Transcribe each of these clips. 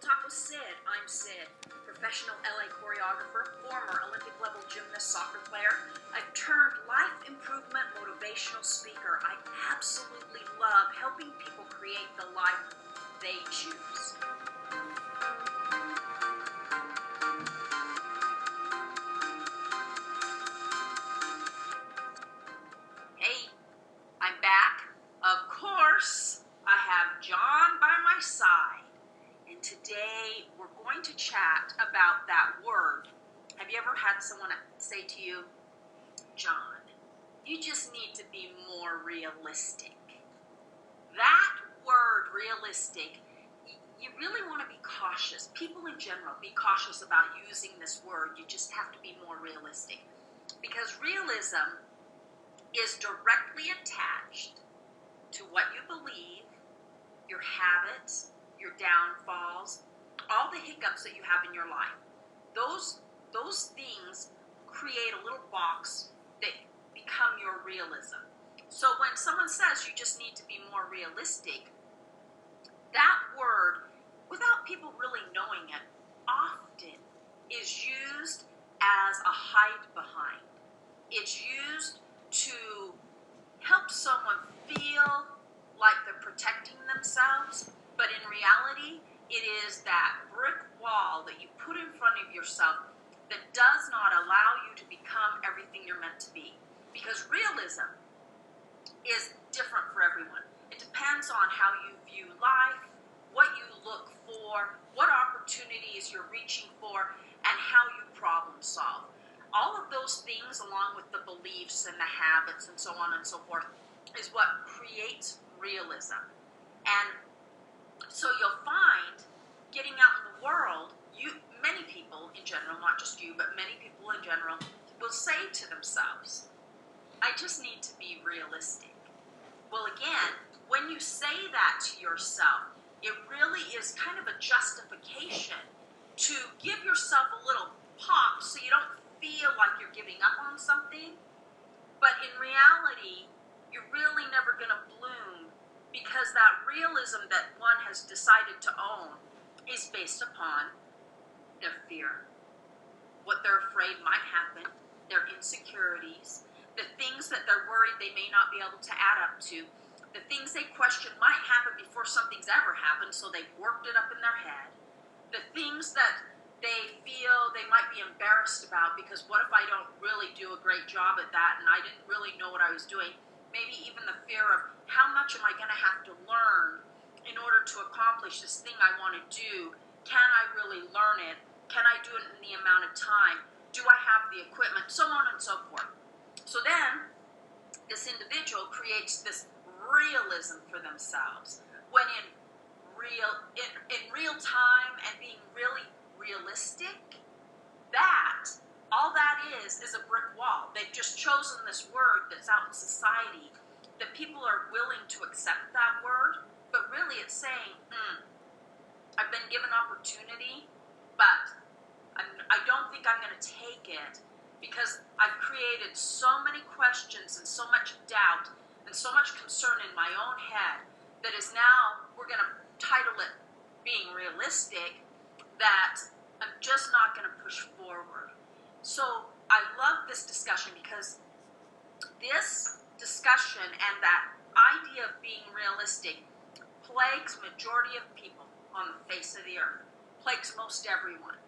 Talk with Sid. I'm Sid, professional LA choreographer, former Olympic level gymnast, soccer player. I've turned life improvement motivational speaker. I absolutely love helping people create the life they choose. Hey, I'm back. Of course, I have John by my side. And today we're going to chat about that word. Have you ever had someone say to you, John, you just need to be more realistic? That word, realistic, you really want to be cautious. People in general, be cautious about using this word. You just have to be more realistic. Because realism is directly attached to what you believe, your habits, your downfalls, all the hiccups that you have in your life. Those things create a little box that become your realism. So when someone says you just need to be more realistic, that word, without people really knowing it, often is used as a hide behind. It's used to help someone feel like they're protecting themselves. But in reality, it is that brick wall that you put in front of yourself that does not allow you to become everything you're meant to be. Because realism is different for everyone. It depends on how you view life, what you look for, what opportunities you're reaching for, and how you problem solve. All of those things, along with the beliefs and the habits and so on and so forth, is what creates realism. And so you'll find, getting out in the world, many people in general, not just you, but many people in general, will say to themselves, I just need to be realistic. Well, again, when you say that to yourself, it really is kind of a justification to give yourself a little pop so you don't feel like you're giving up on something. But in reality, you're really never going to bloom, because that realism that one has decided to own is based upon their fear, what they're afraid might happen, their insecurities, the things that they're worried they may not be able to add up to, the things they question might happen before something's ever happened, so they've worked it up in their head, the things that they feel they might be embarrassed about, because what if I don't really do a great job at that and I didn't really know what I was doing? Maybe even the fear of how much am I going to have to learn in order to accomplish this thing I want to do? Can I really learn it? Can I do it in the amount of time? Do I have the equipment? So on and so forth. So then, this individual creates this realism for themselves. When in real time and being really realistic, all that is a brick wall. They've just chosen this word that's out in society, that people are willing to accept that word, but really it's saying, I've been given opportunity, but I don't think I'm going to take it, because I've created so many questions and so much doubt and so much concern in my own head that is now, we're going to title it being realistic, that I'm just not going to push forward. So I love this discussion, because this discussion and that idea of being realistic plagues majority of people on the face of the earth, plagues most everyone.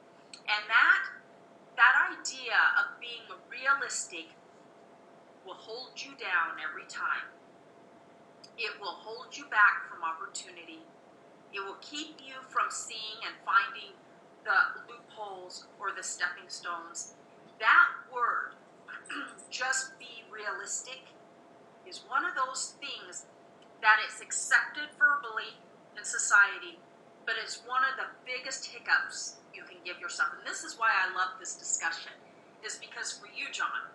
And that idea of being realistic will hold you down every time. It will hold you back from opportunity. It will keep you from seeing and finding the loopholes or the stepping stones. That word, just be realistic, is one of those things that it's accepted verbally in society, but it's one of the biggest hiccups you can give yourself. And this is why I love this discussion, is because for you, John,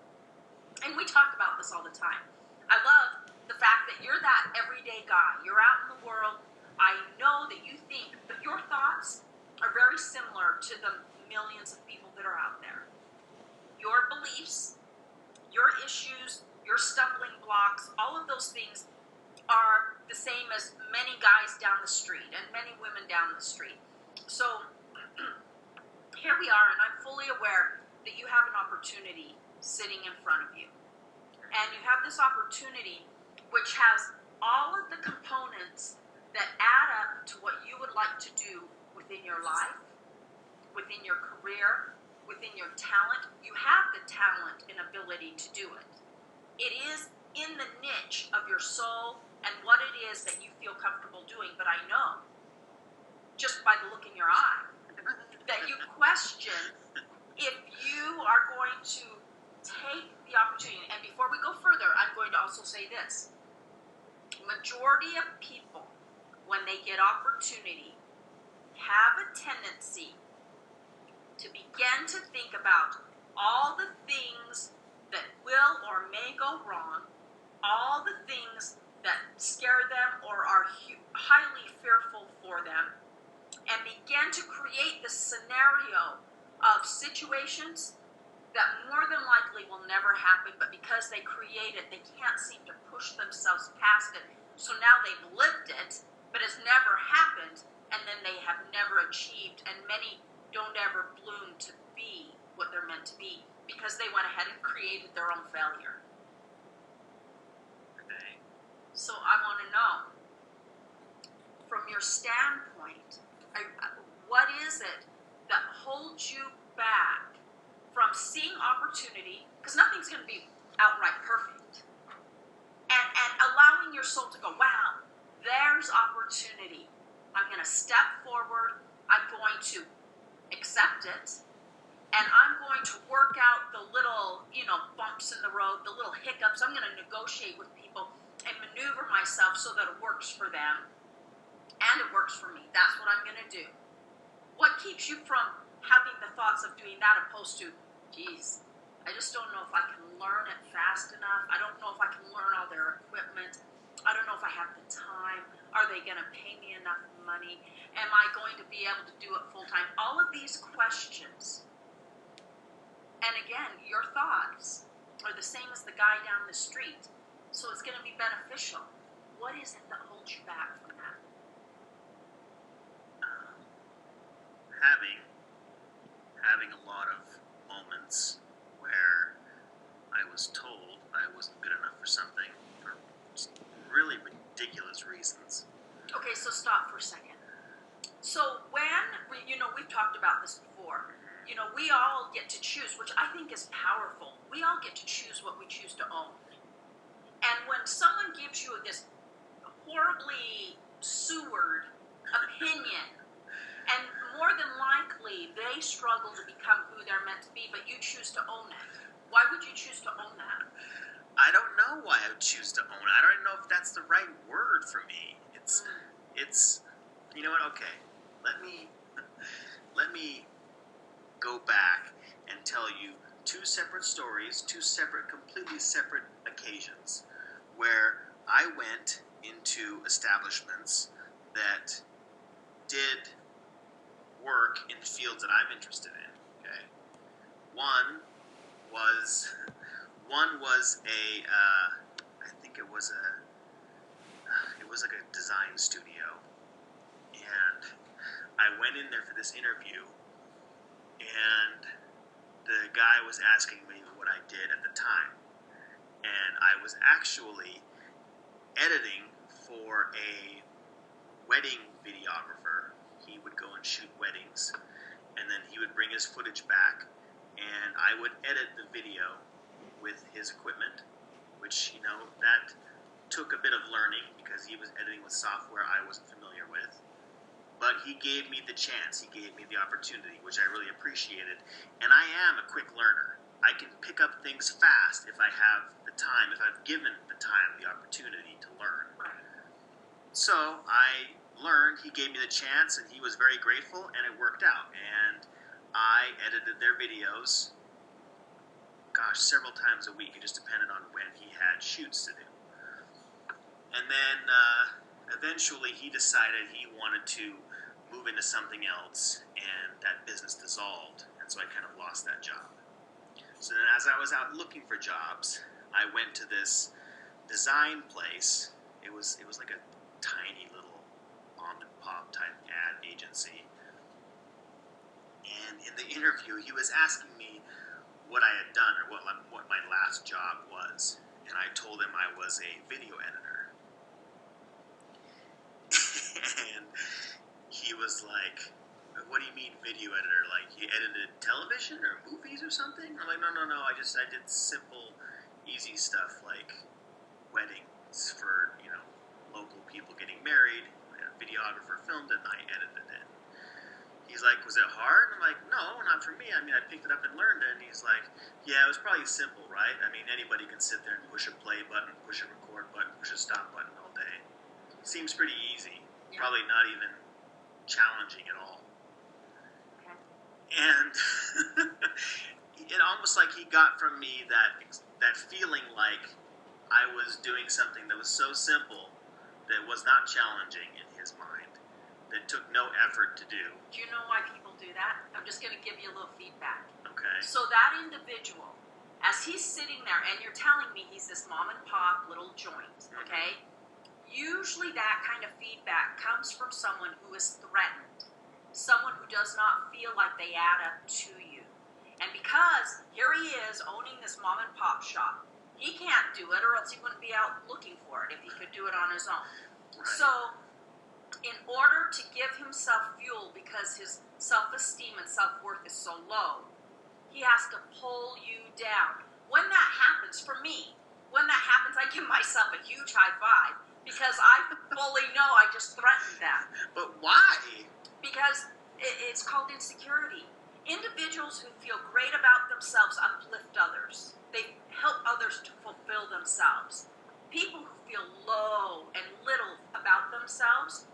and we talk about this all the time, I love the fact that you're that everyday guy. You're out in the world. I know that you think that your thoughts are very similar to the millions of people that are out there. Your beliefs, your issues, your stumbling blocks, all of those things are the same as many guys down the street and many women down the street. So here we are, and I'm fully aware that you have an opportunity sitting in front of you. And you have this opportunity which has all of the components that add up to what you would like to do within your life, within your career, within your talent. You have the talent and ability to do it. It is in the niche of your soul and what it is that you feel comfortable doing. But I know, just by the look in your eye, that you question if you are going to take the opportunity. And before we go further, I'm going to also say this. Majority of people, when they get opportunity, have a tendency to begin to think about all the things that will or may go wrong, all the things that scare them or are highly fearful for them, and begin to create this scenario of situations that more than likely will never happen, but because they create it, they can't seem to push themselves past it. So now they've lived it, but it's never happened, and then they have never achieved, and many don't ever bloom to be what they're meant to be because they went ahead and created their own failure. Okay. So I want to know, from your standpoint, what is it that holds you back from seeing opportunity, because nothing's going to be outright perfect, and allowing your soul to go, wow, there's opportunity. I'm going to step forward. I'm going to accept it, and I'm going to work out the little, bumps in the road, the little hiccups. I'm going to negotiate with people and maneuver myself so that it works for them and it works for me. That's what I'm going to do. What keeps you from having the thoughts of doing that opposed to, geez, I just don't know if I can learn it fast enough. I don't know if I can learn all their equipment. I don't know if I have the time. Are they going to pay me enough money? Am I going to be able to do it full time? All of these questions. And again, your thoughts are the same as the guy down the street. So it's going to be beneficial. What is it that holds you back from that? Having a lot of moments where I was told I wasn't good enough for something for really ridiculous reasons. Okay, so stop for a second. So when, we've talked about this before, we all get to choose, which I think is powerful. We all get to choose what we choose to own. And when someone gives you this horribly sewered opinion, and more than likely they struggle to become who they're meant to be, but you choose to own it. Why would you choose to own that? I don't know why I would choose to own it. I don't know if that's the right word for me. It's, you know what? Okay, let me go back and tell you two separate stories, two completely separate occasions where I went into establishments that did work in fields that I'm interested in. Okay, one was I think it was like a design studio, and I went in there for this interview, and the guy was asking me what I did at the time, and I was actually editing for a wedding videographer. He would go and shoot weddings, and then he would bring his footage back, and I would edit the video with his equipment, which, that took a bit of learning because he was editing with software I wasn't familiar with. But he gave me the chance, he gave me the opportunity, which I really appreciated. And I am a quick learner. I can pick up things fast if I have the time, if I've given the time, the opportunity to learn. So I learned, he gave me the chance, and he was very grateful, and it worked out. And I edited their videos, several times a week. It just depended on when he had shoots to do. And then eventually he decided he wanted to move into something else, and that business dissolved, and so I kind of lost that job. So then as I was out looking for jobs, I went to this design place. It was like a tiny little mom and pop type ad agency, interview, he was asking me what I had done or what my last job was. And I told him I was a video editor. And he was like, what do you mean video editor? Like, you edited television or movies or something? I'm like, no. I did simple, easy stuff like weddings for, local people getting married. A videographer filmed it and I edited it. He's like, was it hard? I'm like, no, not for me. I mean, I picked it up and learned it. And he's like, yeah, it was probably simple, right? I mean, anybody can sit there and push a play button, push a record button, push a stop button all day. Seems pretty easy. Yeah. Probably not even challenging at all. Okay. And it almost like he got from me that feeling like I was doing something that was so simple that was not challenging in his mind, that took no effort to do. Do you know why people do that? I'm just going to give you a little feedback. Okay. So that individual, as he's sitting there, and you're telling me he's this mom and pop little joint, okay? Usually that kind of feedback comes from someone who is threatened, someone who does not feel like they add up to you. And because here he is owning this mom and pop shop, he can't do it, or else he wouldn't be out looking for it if he could do it on his own. Right. So in order to give himself fuel, because his self-esteem and self-worth is so low, he has to pull you down. When that happens, for me, I give myself a huge high five, because I fully know I just threatened them. But why? Because it's called insecurity. Individuals who feel great about themselves uplift others. They help others to fulfill themselves. People who feel low and little about themselves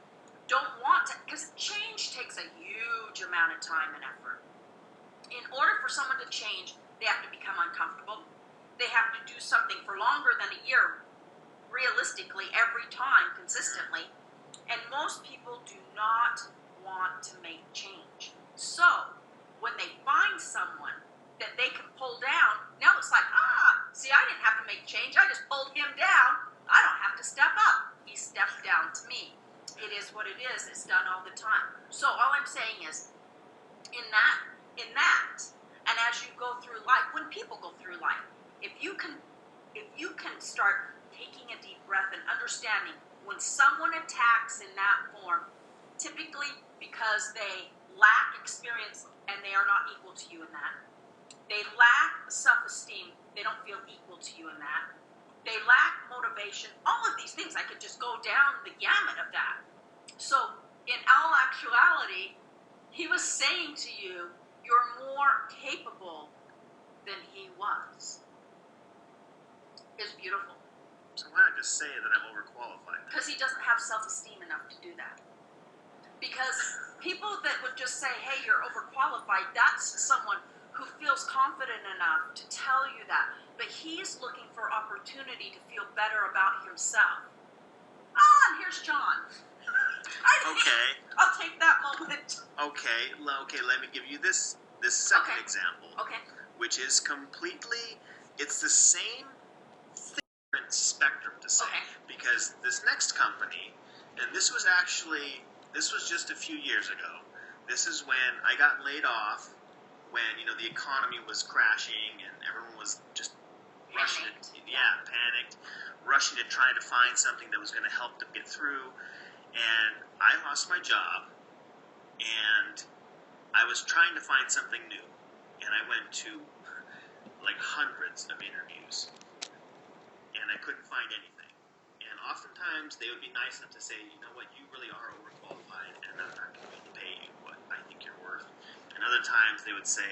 don't want to, because change takes a huge amount of time and effort. In order for someone to change, they have to become uncomfortable. They have to do something for longer than a year, realistically, every time, consistently. And most people do not want to make change. So, when they find someone that they can pull down, now it's like, see, I didn't have to make change. I just pulled him down. I don't have to step up. He stepped down to me. It is what it is. It's done all the time. So all I'm saying is, in that, and as you go through life, when people go through life, if you can start taking a deep breath and understanding when someone attacks in that form, typically because they lack experience and they are not equal to you in that. They lack self-esteem. They don't feel equal to you in that. They lack motivation. All of these things, I could just go down the gamut of that. So, in all actuality, he was saying to you, you're more capable than he was. It's beautiful. So why not just say that I'm overqualified? Because he doesn't have self-esteem enough to do that. Because people that would just say, hey, you're overqualified, that's someone who feels confident enough to tell you that. But he's looking for opportunity to feel better about himself. And here's John. Okay. I'll take that moment. Okay, let me give you this second example. Okay. Which is completely, it's the same different spectrum to say. Okay. Because this next company, and this was just a few years ago. This is when I got laid off, when, the economy was crashing and everyone was just panicked, rushing to try to find something that was going to help them get through. And I lost my job, and I was trying to find something new. And I went to like hundreds of interviews, and I couldn't find anything. And oftentimes they would be nice enough to say, you know what, you really are overqualified, and I'm not going to be able to pay you what I think you're worth. And other times they would say,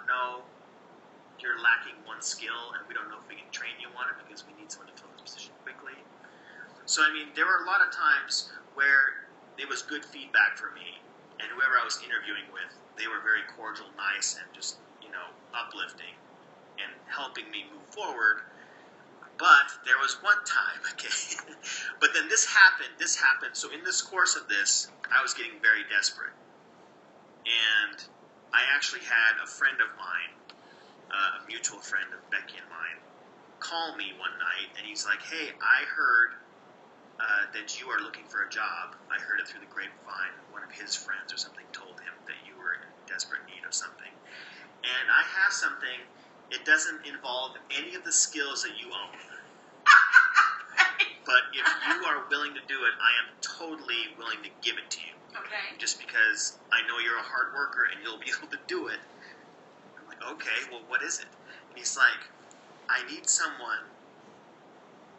no, you're lacking one skill, and we don't know if we can train you on it because we need someone to fill this position quickly. So, there were a lot of times where it was good feedback for me, and whoever I was interviewing with, they were very cordial, nice, and just, uplifting and helping me move forward. But there was one time, but then this happened, so in this course of this, I was getting very desperate. And I actually had a friend of mine, a mutual friend of Becky and mine, call me one night, and he's like, hey, I heard that you are looking for a job. I heard it through the grapevine. One of his friends or something told him that you were desperate need of something. And I have something, it doesn't involve any of the skills that you own. But if you are willing to do it, I am totally willing to give it to you. Okay. Just because I know you're a hard worker and you'll be able to do it. I'm like, okay, well, what is it? And he's like, I need someone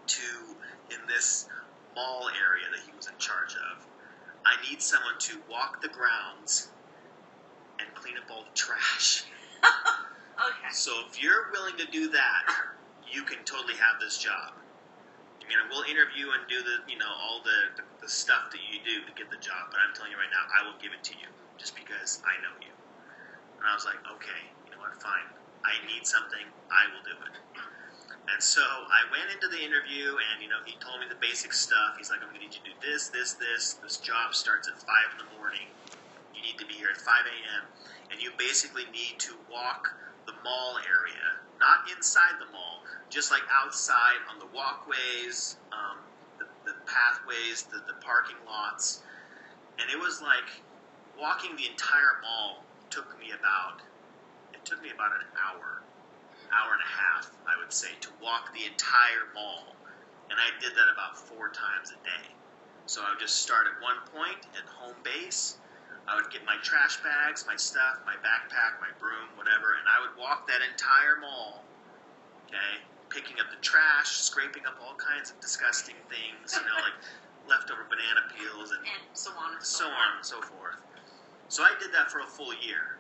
to, in this mall area that he was in charge of, I need someone to walk the grounds and clean up all the trash. Okay. So if you're willing to do that, you can totally have this job. I mean, we'll interview and do all the stuff that you do to get the job, but I'm telling you right now, I will give it to you just because I know you. And I was like, okay, you know what, fine. I need something, I will do it. And so I went into the interview, and he told me the basic stuff. He's like, I'm going to need you to do this, this, this. This job starts at 5 in the morning. You need to be here at 5 a.m. And you basically need to walk the mall area, not inside the mall, just like outside on the walkways, the pathways, the parking lots. And it was like walking the entire mall took me about an hour and a half, I would say, to walk the entire mall. And I did that about 4 times a day. So I would just start at one point at home base. I would get my trash bags, my stuff, my backpack, my broom, whatever, and I would walk that entire mall, okay, picking up the trash, scraping up all kinds of disgusting things, like leftover banana peels and so on and so on and so forth. So I did that for a full year.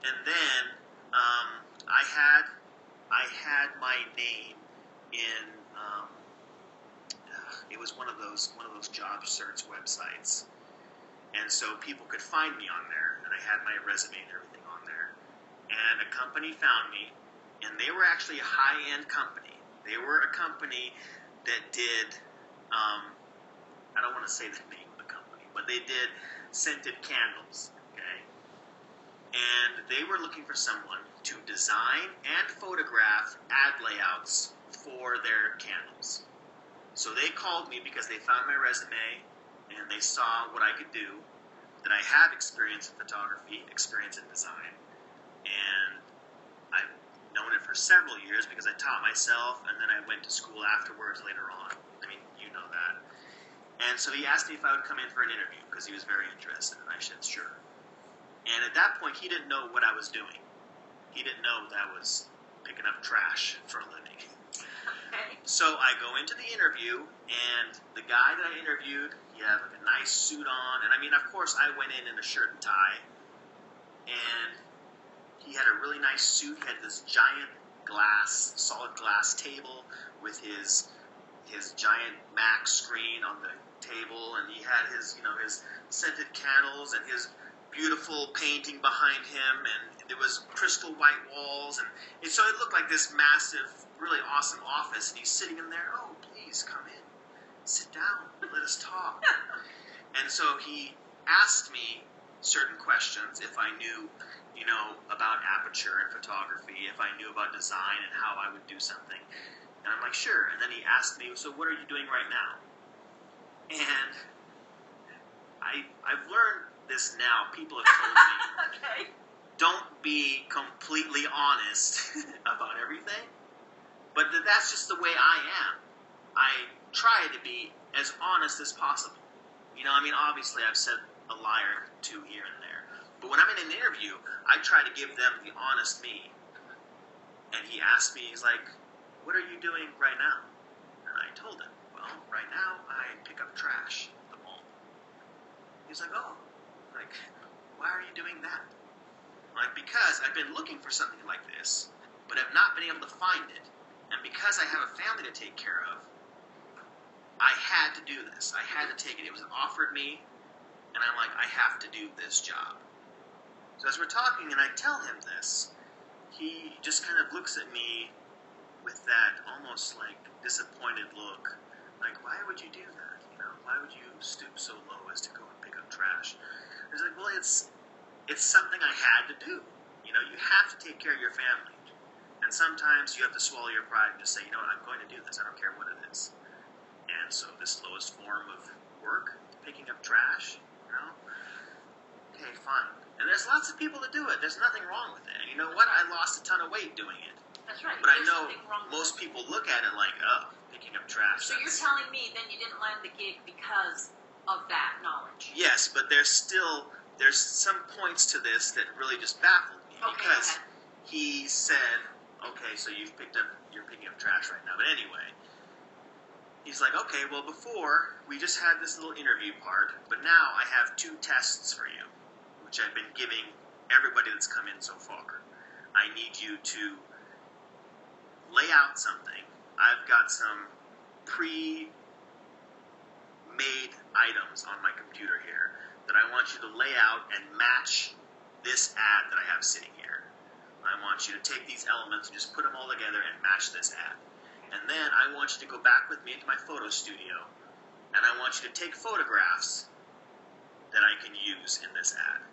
And then I had my name in it was one of those job search websites. And so people could find me on there, and I had my resume and everything on there. And a company found me, and they were actually a high-end company. They were a company that did, I don't want to say the name of the company, but they did scented candles, okay? And they were looking for someone to design and photograph ad layouts for their candles. So they called me because they found my resume, and they saw what I could do, that I have experience in photography, experience in design, and I've known it for several years because I taught myself, and then I went to school afterwards later on. I mean, you know that. And so he asked me if I would come in for an interview because he was very interested, and I said, sure. And at that point, he didn't know what I was doing. He didn't know that I was picking up trash for a living. Okay. So I go into the interview, and the guy that I interviewed, he had like a nice suit on, and I mean, of course, I went in a shirt and tie, and he had a really nice suit. He had this giant solid glass table with his giant Mac screen on the table, and he had his scented candles and his beautiful painting behind him, and there was crystal white walls, and so it looked like this massive, really awesome office, and he's sitting in there. Oh, please come in, sit down, let us talk. And so he asked me certain questions, if I knew, about aperture and photography, if I knew about design and how I would do something. And I'm like, sure. And then he asked me, so what are you doing right now? And I've learned this now. People have told me, Okay. don't be completely honest about everything. But that's just the way I am. I try to be as honest as possible. Obviously I've said a lie or two here and there. But when I'm in an interview, I try to give them the honest me. And he asked me, he's like, what are you doing right now? And I told him, well, right now I pick up trash at the mall. He's like, oh, why are you doing that? I'm like, because I've been looking for something like this, but have not been able to find it. And because I have a family to take care of, I had to do this. I had to take it. It was offered me, and I'm like, I have to do this job. So as we're talking, and I tell him this, he just kind of looks at me with that almost like disappointed look. Like, why would you do that? Why would you stoop so low as to go and pick up trash? He's like, well, it's something I had to do. You have to take care of your family. And sometimes you have to swallow your pride and just say, I'm going to do this. I don't care what it is. And so this lowest form of work, picking up trash, okay, fine. And there's there's lots of people that do it. There's nothing wrong with it. And you know what? I lost a ton of weight doing it. That's right. But There's I know nothing wrong with most it. people look at it like, oh, picking up trash. So you're telling me then you didn't land the gig because of that knowledge? Yes, but there's some points to this that really just baffled me. Okay, because he said, okay, so you're picking up trash right now. But anyway, he's like, okay, well, before, we just had this little interview part, but now I have 2 tests for you, which I've been giving everybody that's come in so far. I need you to lay out something. I've got some pre-made items on my computer here that I want you to lay out and match this ad that I have sitting here. I want you to take these elements and just put them all together and match this ad. And then I want you to go back with me into my photo studio, and I want you to take photographs that I can use in this ad.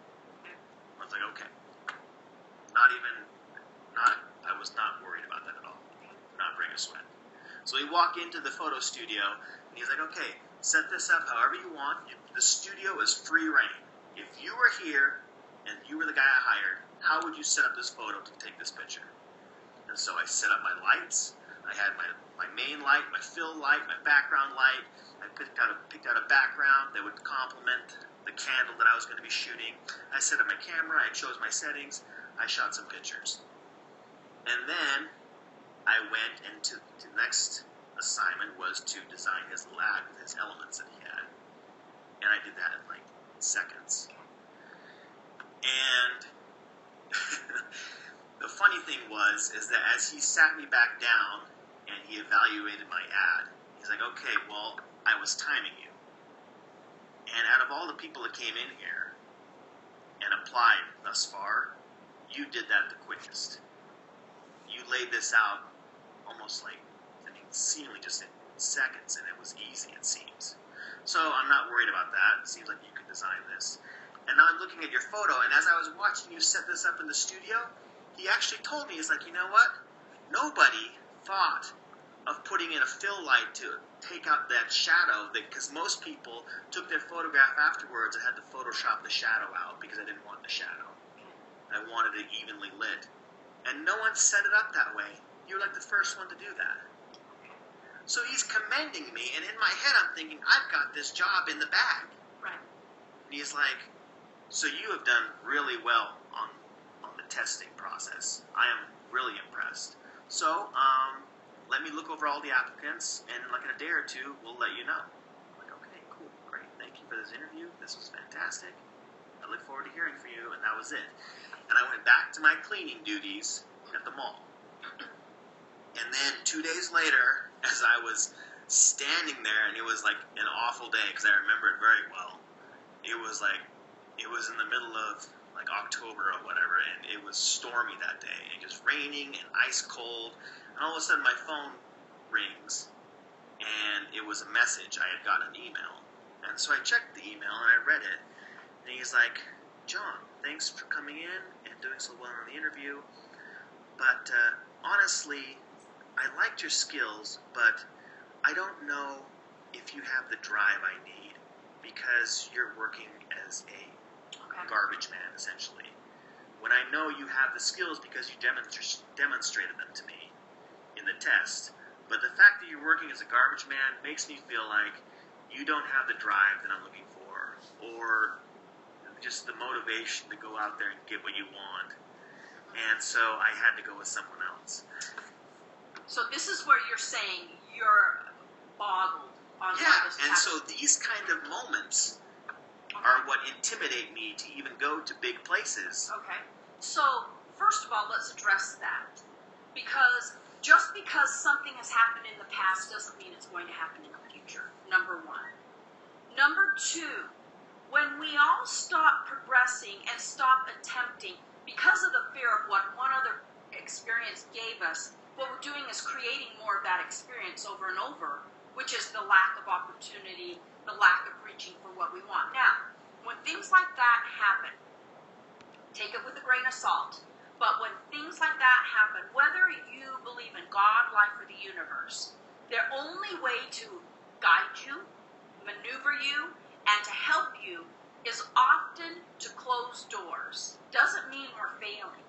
I was like, okay. I was not worried about that at all. Not bring a sweat. So we walk into the photo studio, and he's like, okay, set this up however you want. The studio is free reign. If you were here, and you were the guy I hired, how would you set up this photo to take this picture? And so I set up my lights. I had my main light, my fill light, my background light. I picked out a background that would complement the candle that I was going to be shooting. I set up my camera. I chose my settings. I shot some pictures. And then I went into the next assignment was to design his lab with his elements that he had. And I did that in like seconds. And the funny thing is that as he sat me back down and he evaluated my ad, he's like, okay, well, I was timing you. And out of all the people that came in here and applied thus far, you did that the quickest. You laid this out almost like, seemingly just in seconds, and it was easy, it seems. So I'm not worried about that. It seems like you could design this. And now I'm looking at your photo, and as I was watching you set this up in the studio, he actually told me, he's like, you know what? Nobody thought of putting in a fill light to take out that shadow, because most people took their photograph afterwards and had to Photoshop the shadow out because I didn't want the shadow. I wanted it evenly lit. And no one set it up that way. You were like the first one to do that. So he's commending me, and in my head I'm thinking, I've got this job in the bag. Right. And he's like, so you have done really well on the testing process. I am really impressed. So, let me look over all the applicants, and in like in a day or two, we'll let you know. I'm like, okay, cool, great. Thank you for this interview. This was fantastic. I look forward to hearing from you, and that was it. And I went back to my cleaning duties at the mall. And then 2 days later, as I was standing there, and it was like an awful day, because I remember it very well. It was in the middle of like October or whatever, and it was stormy that day, and just raining and ice cold, and all of a sudden my phone rings, and it was a message. I had gotten an email, and so I checked the email, and I read it, and he's like, John, thanks for coming in and doing so well on the interview, but honestly, I liked your skills, but I don't know if you have the drive I need, because you're working as a garbage man, essentially. When I know you have the skills because you demonstrated them to me in the test, but the fact that you're working as a garbage man makes me feel like you don't have the drive that I'm looking for, or just the motivation to go out there and get what you want. And so I had to go with someone else. So this is where you're saying you're boggled on how this and happened. so these kind of moments are what intimidate me to even go to big places. Okay. So, first of all, let's address that. Because just because something has happened in the past doesn't mean it's going to happen in the future, number one. Number two, when we all stop progressing and stop attempting, because of the fear of what one other experience gave us, what we're doing is creating more of that experience over and over, which is the lack of opportunity, the lack of reaching for what we want. Now, when things like that happen, take it with a grain of salt, but when things like that happen, whether you believe in God, life, or the universe, their only way to guide you, maneuver you, and to help you is often to close doors. Doesn't mean we're failing.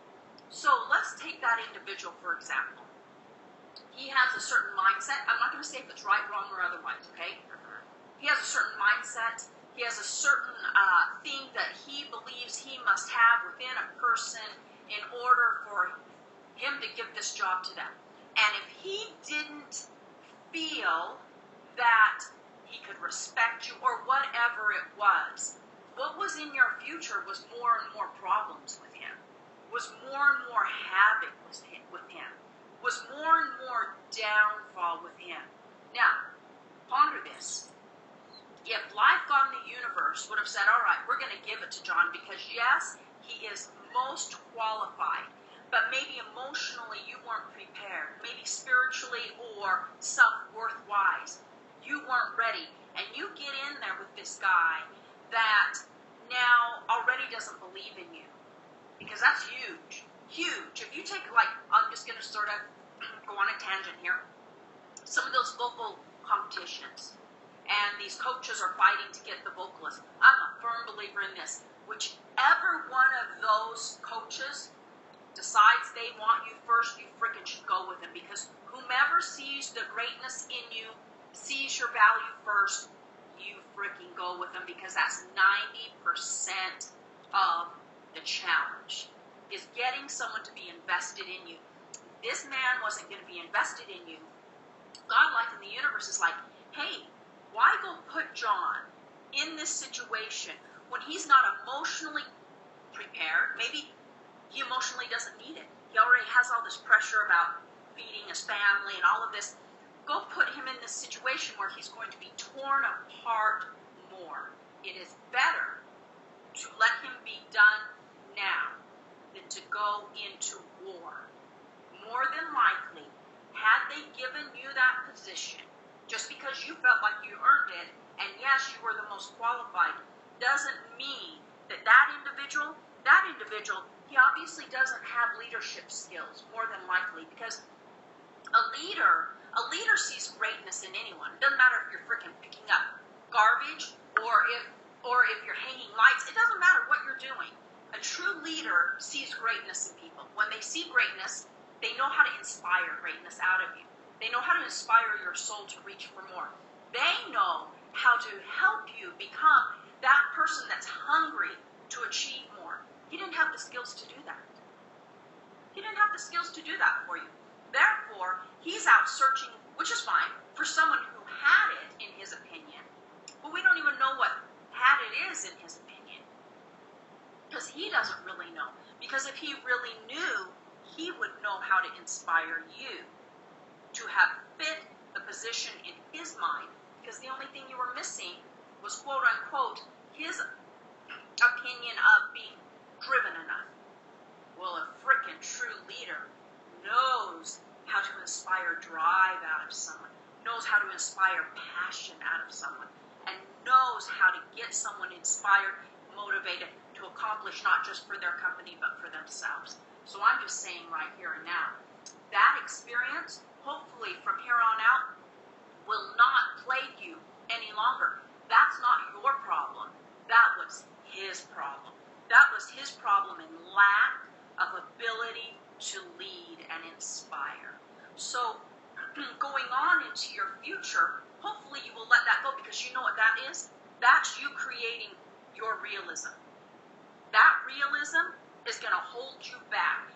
So let's take that individual, for example. He has a certain mindset. I'm not going to say if it's right, wrong, or otherwise, okay? He has a certain mindset. He has a certain thing that he believes he must have within a person in order for him to give this job to them. And if he didn't feel that he could respect you or whatever it was, what was in your future was more and more problems with him, was more and more havoc with him, was more and more downfall with him. Now, ponder this. If life, God, and the universe would have said, all right, we're going to give it to John because, yes, he is most qualified, but maybe emotionally you weren't prepared, maybe spiritually or self-worth-wise, you weren't ready, and you get in there with this guy that now already doesn't believe in you, because that's huge, huge. If you take, like, I'm just going to sort of go on a tangent here, some of those vocal competitions, and these coaches are fighting to get the vocalist. I'm a firm believer in this. Whichever one of those coaches decides they want you first, you freaking should go with them, because whomever sees the greatness in you, sees your value first, you freaking go with them, because that's 90% of the challenge, is getting someone to be invested in you. This man wasn't going to be invested in you. God, life, and the universe is like, hey, why go put John in this situation when he's not emotionally prepared? Maybe he emotionally doesn't need it. He already has all this pressure about feeding his family and all of this. Go put him in this situation where he's going to be torn apart more. It is better to let him be done now than to go into war. More than likely, had they given you that position, just because you felt like you earned it, and yes, you were the most qualified, doesn't mean that individual, he obviously doesn't have leadership skills, more than likely, because a leader sees greatness in anyone. It doesn't matter if you're freaking picking up garbage or if you're hanging lights. It doesn't matter what you're doing. A true leader sees greatness in people. When they see greatness, they know how to inspire greatness out of you. They know how to inspire your soul to reach for more. They know how to help you become that person that's hungry to achieve more. He didn't have the skills to do that. He didn't have the skills to do that for you. Therefore, he's out searching, which is fine, for someone who had it in his opinion. But we don't even know what had it is in his opinion, because he doesn't really know. Because if he really knew, he would know how to inspire you to have fit the position in his mind, because the only thing you were missing was, quote unquote, his opinion of being driven enough. Well, a frickin' true leader knows how to inspire drive out of someone, knows how to inspire passion out of someone, and knows how to get someone inspired, motivated to accomplish not just for their company, but for themselves. So I'm just saying right here and now, that experience, hopefully from here on out, will not plague you any longer. That's not your problem. That was his problem. That was his problem in lack of ability to lead and inspire. So going on into your future, hopefully you will let that go, because you know what that is? That's you creating your realism. That realism is going to hold you back.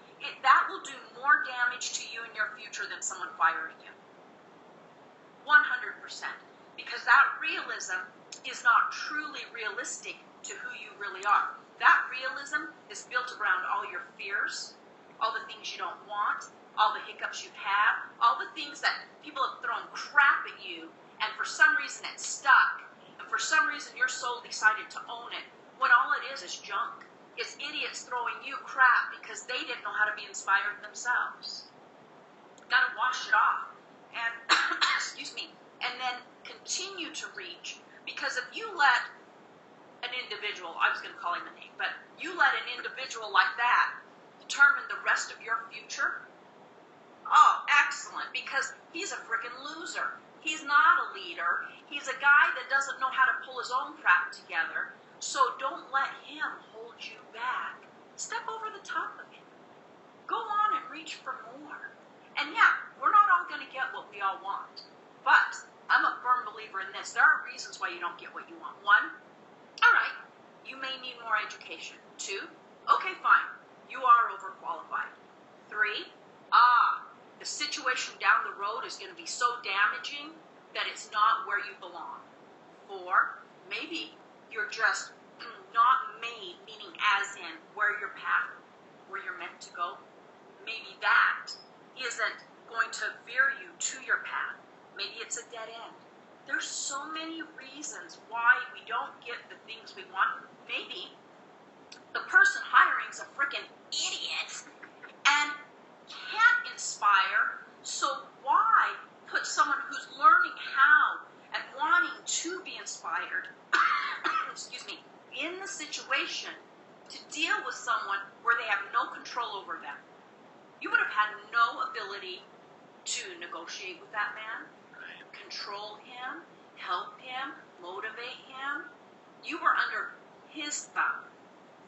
That will do more damage to you in your future than someone firing you. 100%. Because that realism is not truly realistic to who you really are. That realism is built around all your fears, all the things you don't want, all the hiccups you've had, all the things that people have thrown crap at you, and for some reason it's stuck, and for some reason your soul decided to own it, when all it is junk. It's idiots throwing you crap because they didn't know how to be inspired themselves. Got to wash it off. And, excuse me, and then continue to reach. Because if you let an individual, I was going to call him a name, but you let an individual like that determine the rest of your future, oh, excellent, because he's a freaking loser. He's not a leader. He's a guy that doesn't know how to pull his own crap together. So don't let him hold you back. Step over the top of him. Go on and reach for more. And yeah, we're not all going to get what we all want. But I'm a firm believer in this. There are reasons why you don't get what you want. One, all right, you may need more education. Two, okay, fine, you are overqualified. Three, the situation down the road is going to be so damaging that it's not where you belong. Four, maybe you're just not made, meaning as in where your path, where you're meant to go. Maybe that isn't going to veer you to your path. Maybe it's a dead end. There's so many reasons why we don't get the things we want. Maybe the person hiring is a freaking idiot and can't inspire, so why put someone who's learning how and wanting to be inspired, excuse me, in the situation to deal with someone where they have no control over them? You would have had no ability to negotiate with that man, control him, help him, motivate him. You were under his thumb.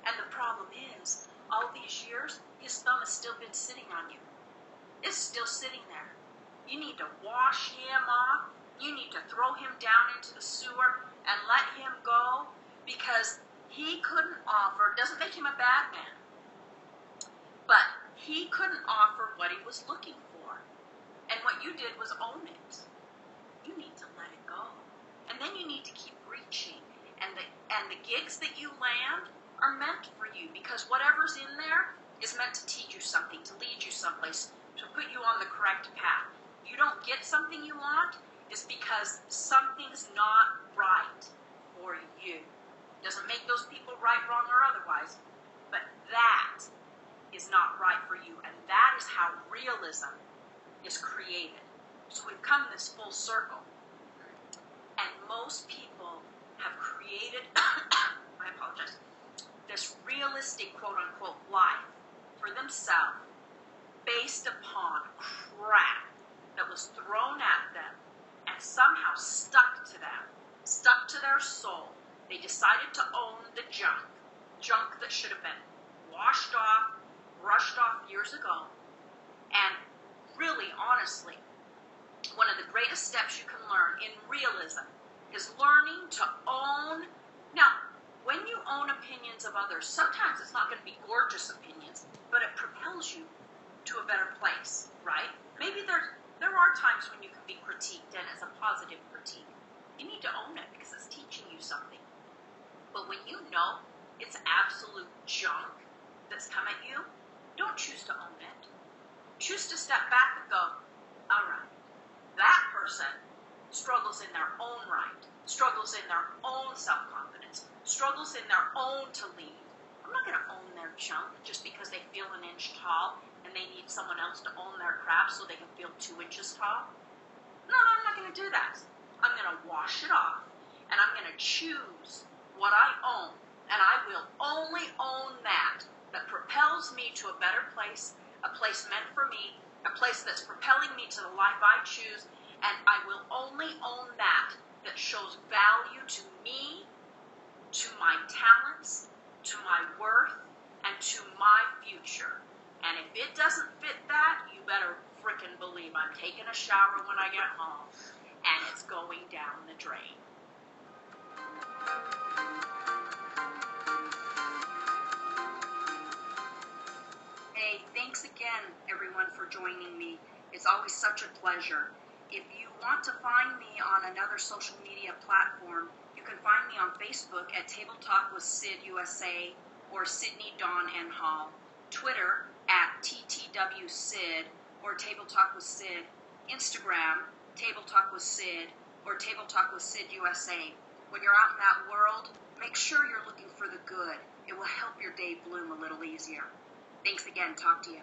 And the problem is, all these years, his thumb has still been sitting on you. It's still sitting there. You need to wash him off. You need to throw him down into the sewer and let him go, because he couldn't offer, doesn't make him a bad man, but he couldn't offer what he was looking for. And what you did was own it. You need to let it go. And then you need to keep reaching. And the gigs that you land are meant for you, because whatever's in there is meant to teach you something, to lead you someplace, to put you on the correct path. You don't get something you want, it's because something's not right for you. Doesn't make those people right, wrong, or otherwise, but that is not right for you. And that is how realism is created. So we've come this full circle. And most people have created, I apologize, this realistic quote-unquote life for themselves based upon crap that was thrown at them and somehow stuck to them, stuck to their soul. They decided to own the junk that should have been washed off, brushed off years ago. And really, honestly, one of the greatest steps you can learn in realism is learning to own. Now, when you own opinions of others, sometimes it's not going to be gorgeous opinions, but it propels you to a better place, right? Maybe there are times when you can be critiqued, and it's a positive critique. You need to own it because it's teaching you something. But when you know it's absolute junk that's come at you, don't choose to own it. Choose to step back and go, all right, that person struggles in their own right, struggles in their own self-confidence, struggles in their own to lead. I'm not going to own their junk just because they feel an inch tall and they need someone else to own their crap so they can feel 2 inches tall. No, I'm not going to do that. I'm going to wash it off, and I'm going to choose what I own, and I will only own that propels me to a better place, a place meant for me, a place that's propelling me to the life I choose, and I will only own that shows value to me, to my talents, to my worth, and to my future. And if it doesn't fit that, you better frickin' believe I'm taking a shower when I get home, and it's going down the drain. Hey, thanks again, everyone, for joining me. It's always such a pleasure. If you want to find me on another social media platform, you can find me on Facebook at Table Talk with Sid USA or Sydney Dawn N. Hall, Twitter at TTWSid or Table Talk with Sid, Instagram, Table Talk with Sid or Table Talk with Sid USA. When you're out in that world, make sure you're looking for the good. It will help your day bloom a little easier. Thanks again. Talk to you.